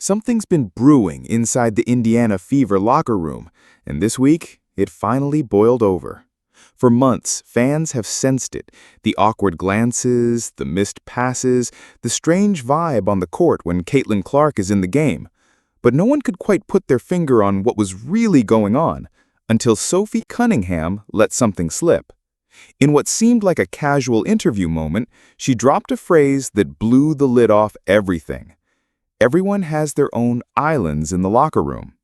Something's been brewing inside the Indiana Fever locker room, and this week, it finally boiled over. For months, fans have sensed it, the awkward glances, the missed passes, the strange vibe on the court when Caitlin Clark is in the game. But no one could quite put their finger on what was really going on, until Sophie Cunningham let something slip. In what seemed like a casual interview moment, she dropped a phrase that blew the lid off everything. Everyone has their own islands in the locker room.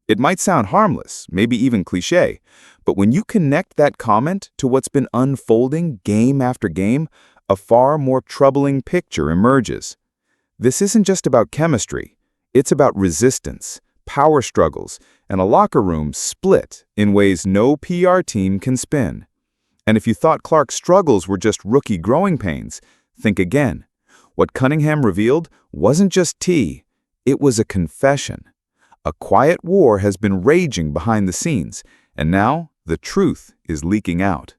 It might sound harmless, maybe even cliché, but when you connect that comment to what's been unfolding game after game, a far more troubling picture emerges. This isn't just about chemistry. It's about resistance, power struggles, and a locker room split in ways no PR team can spin. And if you thought Clark's struggles were just rookie growing pains, think again. What Cunningham revealed wasn't just tea, it was a confession. A quiet war has been raging behind the scenes, and now the truth is leaking out.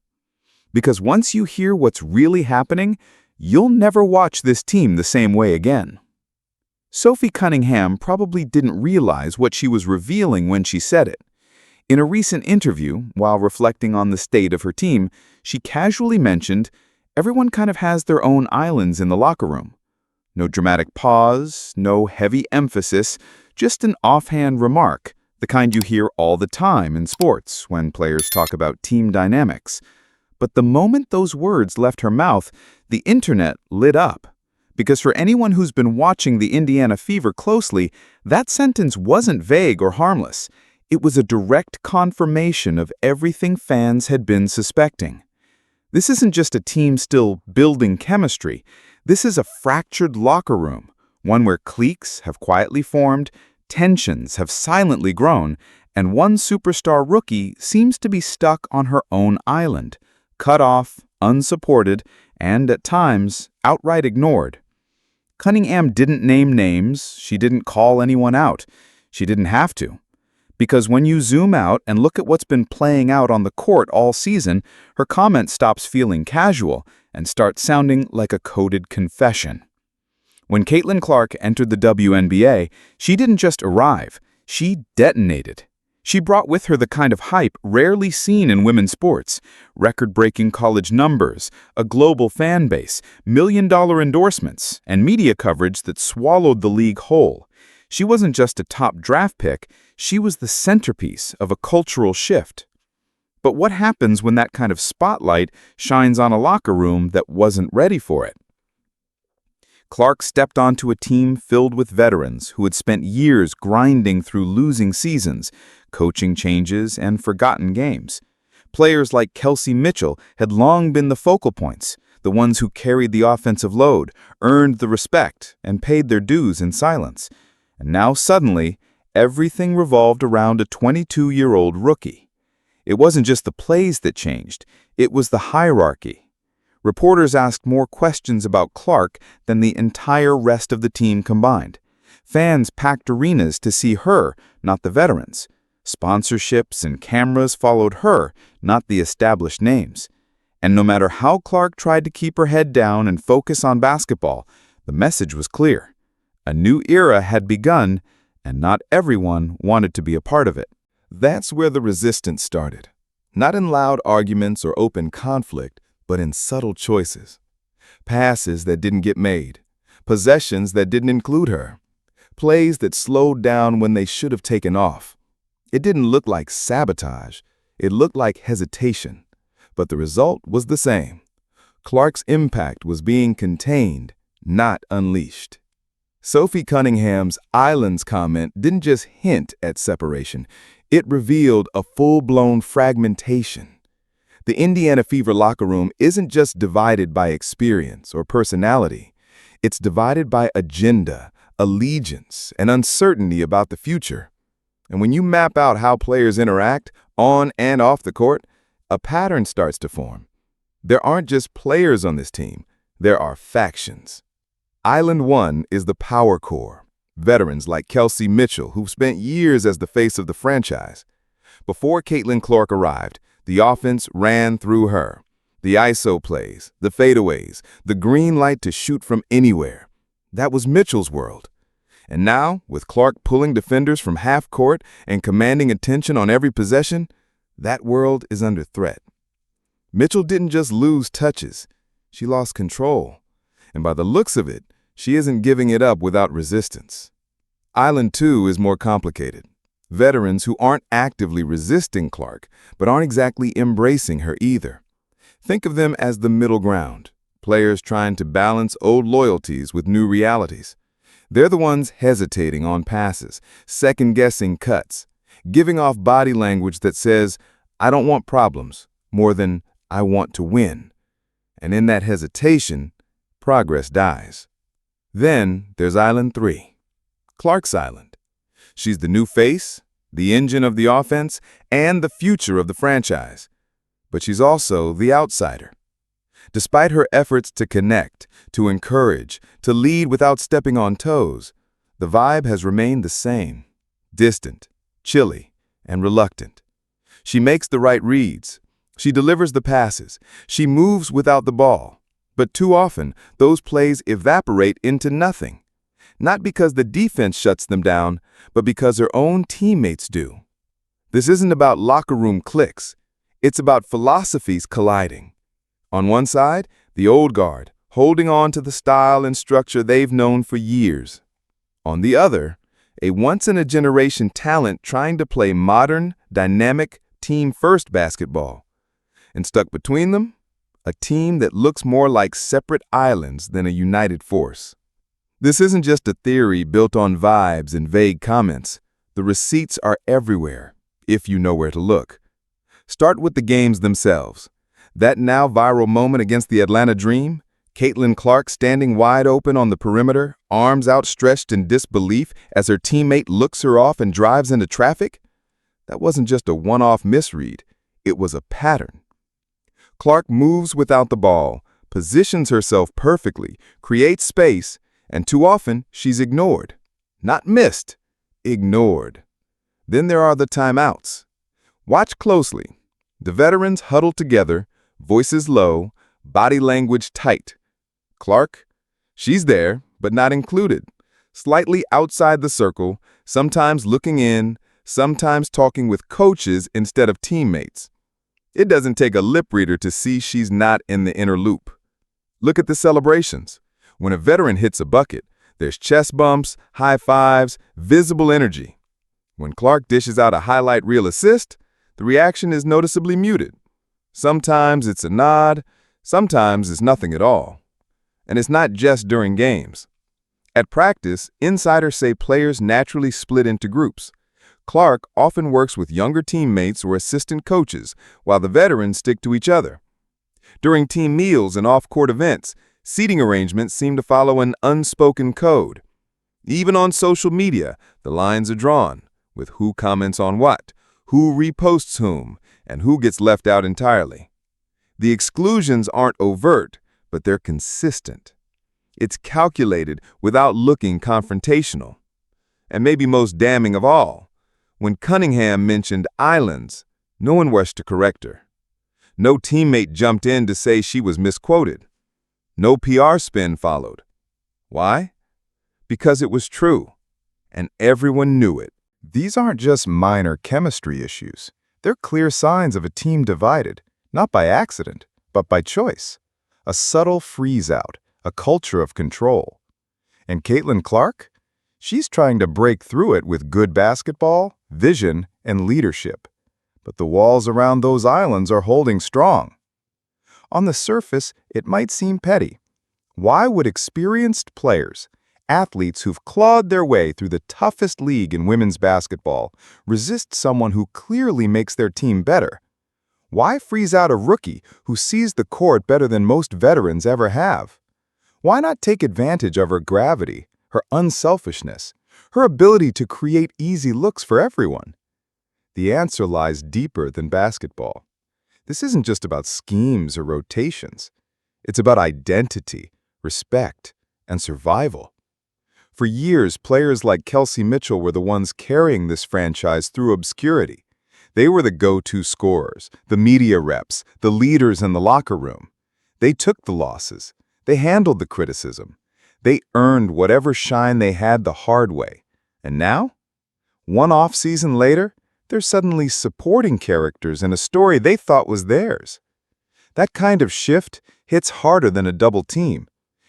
Because once you hear what's really happening, you'll never watch this team the same way again. Sophie Cunningham probably didn't realize what she was revealing when she said it. In a recent interview, while reflecting on the state of her team, she casually mentioned, "Everyone kind of has their own islands in the locker room." No dramatic pause, no heavy emphasis, just an offhand remark, the kind you hear all the time in sports when players talk about team dynamics. But the moment those words left her mouth, the internet lit up. Because for anyone who's been watching the Indiana Fever closely, that sentence wasn't vague or harmless. It was a direct confirmation of everything fans had been suspecting. This isn't just a team still building chemistry. This is a fractured locker room, one where cliques have quietly formed, tensions have silently grown, and one superstar rookie seems to be stuck on her own island, cut off, unsupported, and at times outright ignored. Cunningham didn't name names, she didn't call anyone out. She didn't have to. Because when you zoom out and look at what's been playing out on the court all season, her comment stops feeling casual and starts sounding like a coded confession. When Caitlin Clark entered the WNBA, she didn't just arrive, she detonated. She brought with her the kind of hype rarely seen in women's sports: record-breaking college numbers, a global fan base, million-dollar endorsements, and media coverage that swallowed the league whole. She wasn't just a top draft pick, she was the centerpiece of a cultural shift. But what happens when that kind of spotlight shines on a locker room that wasn't ready for it? Clark stepped onto a team filled with veterans who had spent years grinding through losing seasons, coaching changes, and forgotten games. Players like Kelsey Mitchell had long been the focal points, the ones who carried the offensive load, earned the respect, and paid their dues in silence. And now suddenly, everything revolved around a 22-year-old rookie. It wasn't just the plays that changed, it was the hierarchy. Reporters asked more questions about Clark than the entire rest of the team combined. Fans packed arenas to see her, not the veterans. Sponsorships and cameras followed her, not the established names. And no matter how Clark tried to keep her head down and focus on basketball, the message was clear. A new era had begun, and not everyone wanted to be a part of it. That's where the resistance started. Not in loud arguments or open conflict, but in subtle choices. Passes that didn't get made. Possessions that didn't include her. Plays that slowed down when they should have taken off. It didn't look like sabotage. It looked like hesitation. But the result was the same. Clark's impact was being contained, not unleashed. Sophie Cunningham's islands comment didn't just hint at separation. It revealed a full-blown fragmentation. The Indiana Fever locker room isn't just divided by experience or personality. It's divided by agenda, allegiance, and uncertainty about the future. And when you map out how players interact on and off the court, a pattern starts to form. There aren't just players on this team. There are factions. Island 1 is the power core, veterans like Kelsey Mitchell, who've spent years as the face of the franchise. Before Caitlin Clark arrived, the offense ran through her. The ISO plays, the fadeaways, the green light to shoot from anywhere. That was Mitchell's world. And now, with Clark pulling defenders from half court and commanding attention on every possession, that world is under threat. Mitchell didn't just lose touches, she lost control. And by the looks of it, she isn't giving it up without resistance. Island 2 is more complicated. Veterans who aren't actively resisting Clark, but aren't exactly embracing her either. Think of them as the middle ground, players trying to balance old loyalties with new realities. They're the ones hesitating on passes, second-guessing cuts, giving off body language that says, "I don't want problems," more than "I want to win." And in that hesitation, progress dies. Then there's Island 3, Clark's Island. She's the new face, the engine of the offense, and the future of the franchise. But she's also the outsider. Despite her efforts to connect, to encourage, to lead without stepping on toes, the vibe has remained the same, distant, chilly, and reluctant. She makes the right reads. She delivers the passes. She moves without the ball. But too often, those plays evaporate into nothing. Not because the defense shuts them down, but because her own teammates do. This isn't about locker room cliques. It's about philosophies colliding. On one side, the old guard, holding on to the style and structure they've known for years. On the other, a once-in-a-generation talent trying to play modern, dynamic, team-first basketball. And stuck between them, a team that looks more like separate islands than a united force. This isn't just a theory built on vibes and vague comments. The receipts are everywhere, if you know where to look. Start with the games themselves. That now viral moment against the Atlanta Dream, Caitlin Clark standing wide open on the perimeter, arms outstretched in disbelief as her teammate looks her off and drives into traffic? That wasn't just a one-off misread, it was a pattern. Clark moves without the ball, positions herself perfectly, creates space, and too often she's ignored. Not missed, ignored. Then there are the timeouts. Watch closely. The veterans huddle together, voices low, body language tight. Clark? She's there, but not included. Slightly outside the circle, sometimes looking in, sometimes talking with coaches instead of teammates. It doesn't take a lip reader to see she's not in the inner loop. Look at the celebrations. When a veteran hits a bucket, there's chest bumps, high fives, visible energy. When Clark dishes out a highlight reel assist, the reaction is noticeably muted. Sometimes it's a nod, sometimes it's nothing at all. And it's not just during games. At practice, insiders say players naturally split into groups. Clark often works with younger teammates or assistant coaches, while the veterans stick to each other. During team meals and off-court events, seating arrangements seem to follow an unspoken code. Even on social media, the lines are drawn, with who comments on what, who reposts whom, and who gets left out entirely. The exclusions aren't overt, but they're consistent. It's calculated without looking confrontational. And maybe most damning of all, when Cunningham mentioned islands, no one rushed to correct her. No teammate jumped in to say she was misquoted. No PR spin followed. Why? Because it was true, and everyone knew it. These aren't just minor chemistry issues. They're clear signs of a team divided, not by accident, but by choice. A subtle freeze-out, a culture of control. And Caitlin Clark? She's trying to break through it with good basketball, vision, and leadership. But the walls around those islands are holding strong. On the surface, it might seem petty. Why would experienced players, athletes who've clawed their way through the toughest league in women's basketball, resist someone who clearly makes their team better? Why freeze out a rookie who sees the court better than most veterans ever have? Why not take advantage of her gravity, her unselfishness, her ability to create easy looks for everyone? The answer lies deeper than basketball. This isn't just about schemes or rotations. It's about identity, respect, and survival. For years, players like Kelsey Mitchell were the ones carrying this franchise through obscurity. They were the go-to scorers, the media reps, the leaders in the locker room. They took the losses. They handled the criticism. They earned whatever shine they had the hard way. And now, one off-season later, they're suddenly supporting characters in a story they thought was theirs. That kind of shift hits harder than a double team.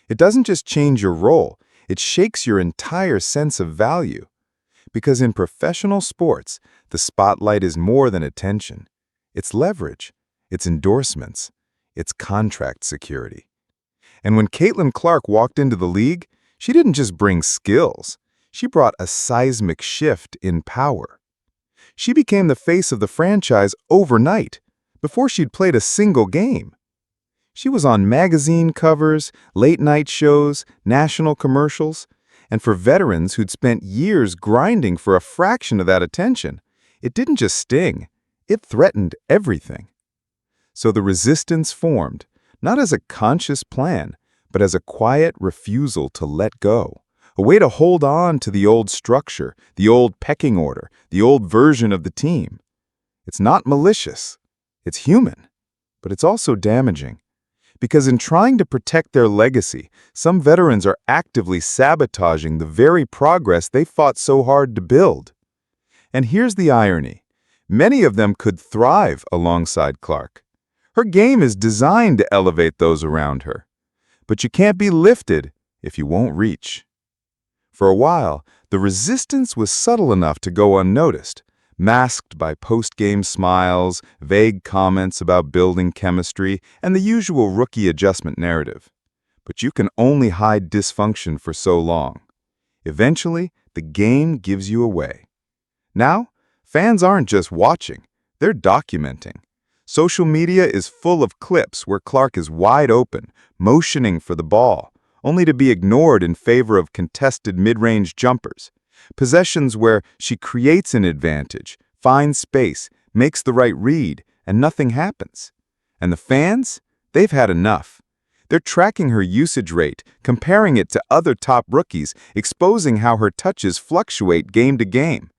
It doesn't just change your role, it shakes your entire sense of value. Because in professional sports, the spotlight is more than attention. It's leverage, it's endorsements, it's contract security. And when Caitlin Clark walked into the league, she didn't just bring skills. She brought a seismic shift in power. She became the face of the franchise overnight, before she'd played a single game. She was on magazine covers, late-night shows, national commercials, and for veterans who'd spent years grinding for a fraction of that attention, it didn't just sting, it threatened everything. So the resistance formed, not as a conscious plan, but as a quiet refusal to let go, a way to hold on to the old structure, the old pecking order, the old version of the team. It's not malicious, it's human, but it's also damaging. Because in trying to protect their legacy, some veterans are actively sabotaging the very progress they fought so hard to build. And here's the irony. Many of them could thrive alongside Clark. Her game is designed to elevate those around her. But you can't be lifted if you won't reach. For a while, the resistance was subtle enough to go unnoticed, masked by post-game smiles, vague comments about building chemistry, and the usual rookie adjustment narrative. But you can only hide dysfunction for so long. Eventually, the game gives you away. Now, fans aren't just watching, they're documenting. Social media is full of clips where Clark is wide open, motioning for the ball, only to be ignored in favor of contested mid-range jumpers. Possessions where she creates an advantage, finds space, makes the right read, and nothing happens. And the fans? They've had enough. They're tracking her usage rate, comparing it to other top rookies, exposing how her touches fluctuate game to game.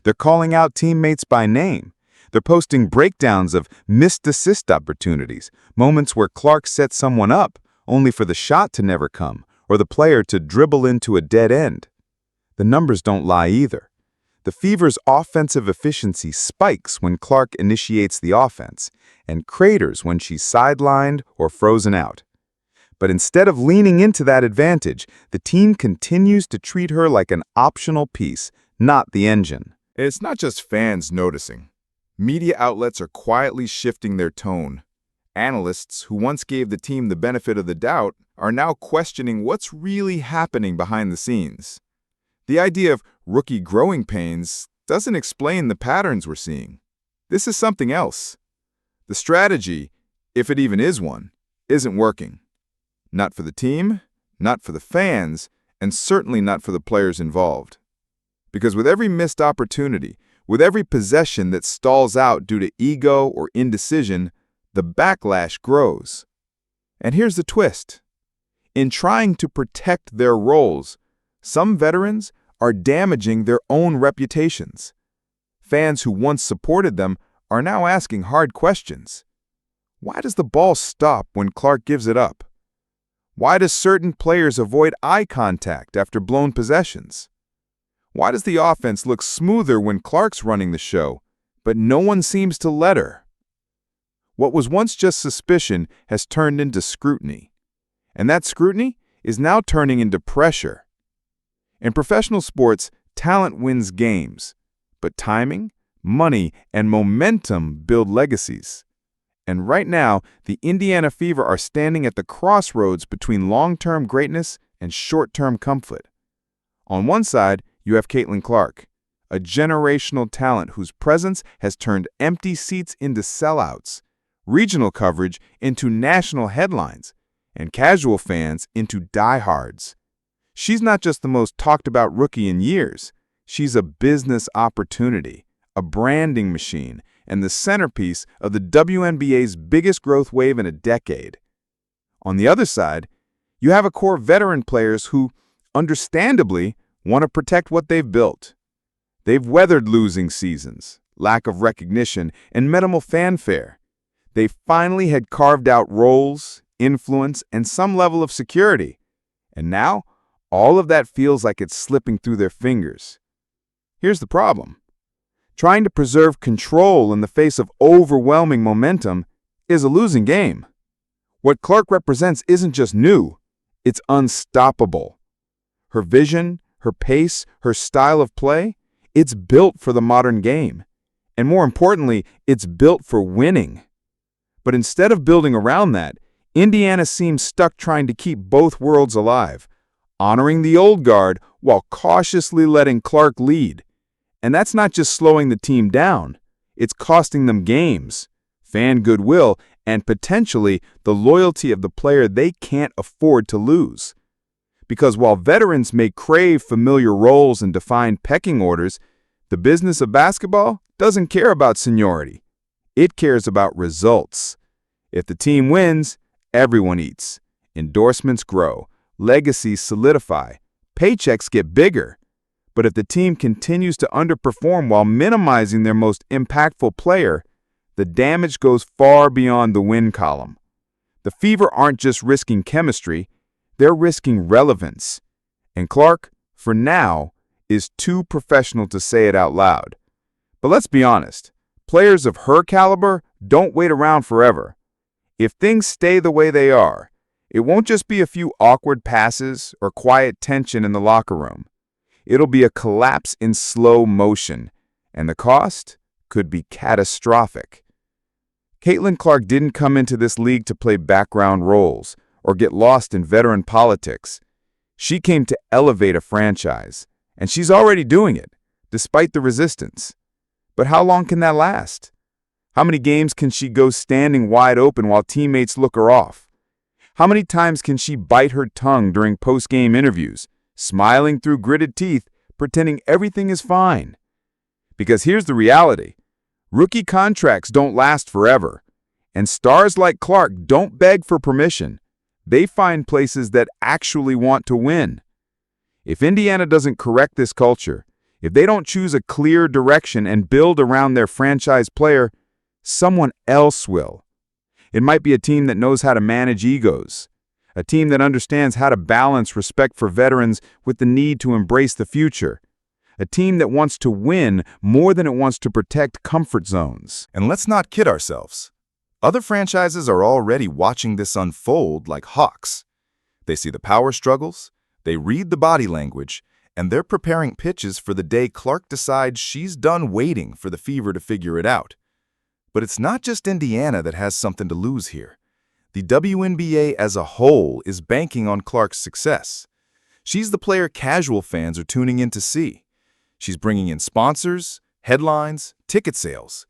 They're calling out teammates by name. They're posting breakdowns of missed assist opportunities, moments where Clark set someone up, only for the shot to never come, or the player to dribble into a dead end. The numbers don't lie either. The Fever's offensive efficiency spikes when Clark initiates the offense, and craters when she's sidelined or frozen out. But instead of leaning into that advantage, the team continues to treat her like an optional piece, not the engine. It's not just fans noticing. Media outlets are quietly shifting their tone. Analysts who once gave the team the benefit of the doubt are now questioning what's really happening behind the scenes. The idea of rookie growing pains doesn't explain the patterns we're seeing. This is something else. The strategy, if it even is one, isn't working. Not for the team, not for the fans, and certainly not for the players involved. Because with every missed opportunity, with every possession that stalls out due to ego or indecision, the backlash grows. And here's the twist. In trying to protect their roles, some veterans are damaging their own reputations. Fans who once supported them are now asking hard questions. Why does the ball stop when Clark gives it up? Why do certain players avoid eye contact after blown possessions? Why does the offense look smoother when Clark's running the show, but no one seems to let her? What was once just suspicion has turned into scrutiny. And that scrutiny is now turning into pressure. In professional sports, talent wins games, but timing, money, and momentum build legacies. And right now, the Indiana Fever are standing at the crossroads between long-term greatness and short-term comfort. On one side, you have Caitlin Clark, a generational talent whose presence has turned empty seats into sellouts, regional coverage into national headlines, and casual fans into diehards. She's not just the most talked-about rookie in years. She's a business opportunity, a branding machine, and the centerpiece of the WNBA's biggest growth wave in a decade. On the other side, you have a core veteran players who, understandably, want to protect what they've built. They've weathered losing seasons, lack of recognition, and minimal fanfare. They finally had carved out roles, influence, and some level of security. And now, All of that feels like it's slipping through their fingers. Here's the problem. Trying to preserve control in the face of overwhelming momentum is a losing game. What Clark represents isn't just new, it's unstoppable. Her vision, her pace, her style of play, it's built for the modern game. And more importantly, it's built for winning. But instead of building around that, Indiana seems stuck trying to keep both worlds alive, honoring the old guard while cautiously letting Clark lead. And that's not just slowing the team down, it's costing them games, fan goodwill, and potentially the loyalty of the player they can't afford to lose. Because while veterans may crave familiar roles and defined pecking orders, the business of basketball doesn't care about seniority. It cares about results. If the team wins, everyone eats. Endorsements grow, legacies solidify, paychecks get bigger. But if the team continues to underperform while minimizing their most impactful player, the damage goes far beyond the win column. The Fever aren't just risking chemistry, they're risking relevance. And Clark, for now, is too professional to say it out loud. But let's be honest, players of her caliber don't wait around forever. If things stay the way they are, it won't just be a few awkward passes or quiet tension in the locker room. It'll be a collapse in slow motion, and the cost could be catastrophic. Caitlin Clark didn't come into this league to play background roles or get lost in veteran politics. She came to elevate a franchise, and she's already doing it, despite the resistance. But how long can that last? How many games can she go standing wide open while teammates look her off? How many times can she bite her tongue during post-game interviews, smiling through gritted teeth, pretending everything is fine? Because here's the reality. Rookie contracts don't last forever, and stars like Clark don't beg for permission. They find places that actually want to win. If Indiana doesn't correct this culture, if they don't choose a clear direction and build around their franchise player, someone else will. It might be a team that knows how to manage egos, a team that understands how to balance respect for veterans with the need to embrace the future, a team that wants to win more than it wants to protect comfort zones. And let's not kid ourselves. Other franchises are already watching this unfold like hawks. They see the power struggles, they read the body language, and they're preparing pitches for the day Clark decides she's done waiting for the Fever to figure it out. But it's not just Indiana that has something to lose here. The WNBA as a whole is banking on Clark's success. She's the player casual fans are tuning in to see. She's bringing in sponsors, headlines, ticket sales.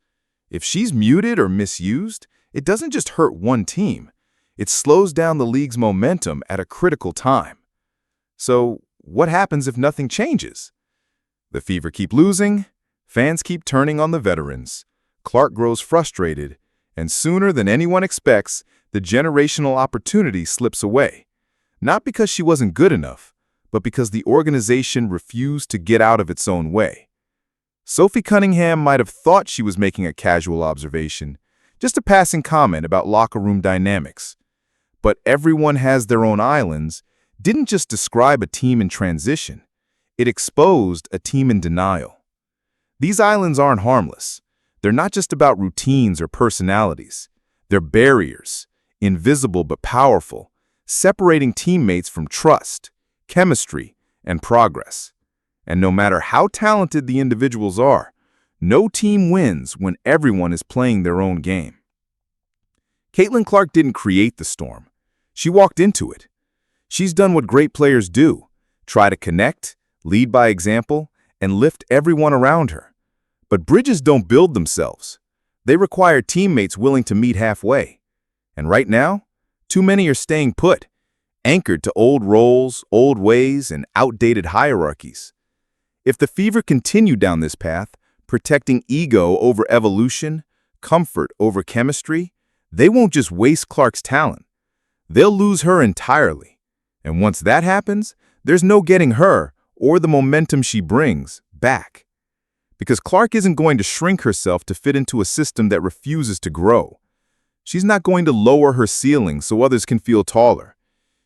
If she's muted or misused, it doesn't just hurt one team. It slows down the league's momentum at a critical time. So, what happens if nothing changes? The Fever keep losing, fans keep turning on the veterans, Clark grows frustrated, and sooner than anyone expects, the generational opportunity slips away. Not because she wasn't good enough, but because the organization refused to get out of its own way. Sophie Cunningham might have thought she was making a casual observation, just a passing comment about locker room dynamics. But everyone has their own islands didn't just describe a team in transition, it exposed a team in denial. These islands aren't harmless. They're not just about routines or personalities. They're barriers, invisible but powerful, separating teammates from trust, chemistry, and progress. And no matter how talented the individuals are, no team wins when everyone is playing their own game. Caitlin Clark didn't create the storm. She walked into it. She's done what great players do, try to connect, lead by example, and lift everyone around her. But bridges don't build themselves. They require teammates willing to meet halfway. And right now, too many are staying put, anchored to old roles, old ways, and outdated hierarchies. If the Fever continue down this path, protecting ego over evolution, comfort over chemistry, they won't just waste Clark's talent. They'll lose her entirely. And once that happens, there's no getting her, or the momentum she brings, back. Because Clark isn't going to shrink herself to fit into a system that refuses to grow. She's not going to lower her ceiling so others can feel taller.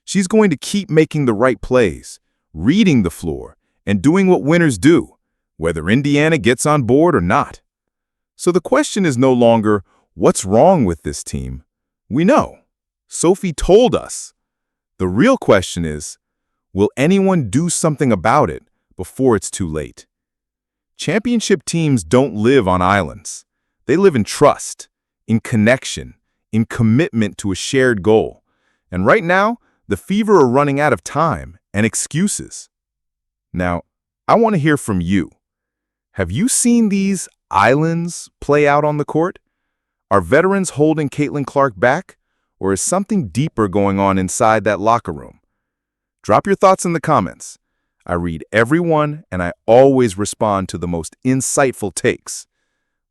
She's going to keep making the right plays, reading the floor, and doing what winners do, whether Indiana gets on board or not. So the question is no longer, what's wrong with this team? We know. Sophie told us. The real question is, will anyone do something about it before it's too late? Championship teams don't live on islands. They live in trust, in connection, in commitment to a shared goal. And right now, the Fever are running out of time and excuses. Now, I want to hear from you. Have you seen these islands play out on the court? Are veterans holding Caitlin Clark back, or is something deeper going on inside that locker room? Drop your thoughts in the comments. I read every one, and I always respond to the most insightful takes.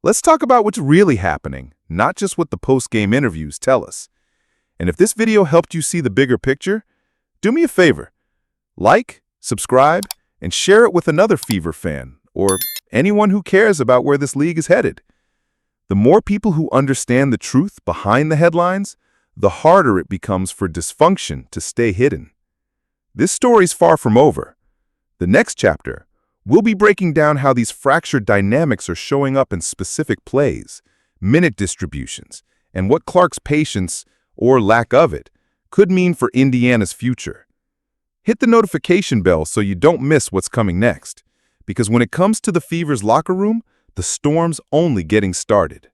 Let's talk about what's really happening, not just what the post-game interviews tell us. And if this video helped you see the bigger picture, do me a favor. Like, subscribe, and share it with another Fever fan, or anyone who cares about where this league is headed. The more people who understand the truth behind the headlines, the harder it becomes for dysfunction to stay hidden. This story's far from over. The next chapter, we'll be breaking down how these fractured dynamics are showing up in specific plays, minute distributions, and what Clark's patience, or lack of it, could mean for Indiana's future. Hit the notification bell so you don't miss what's coming next, because when it comes to the Fever's locker room, the storm's only getting started.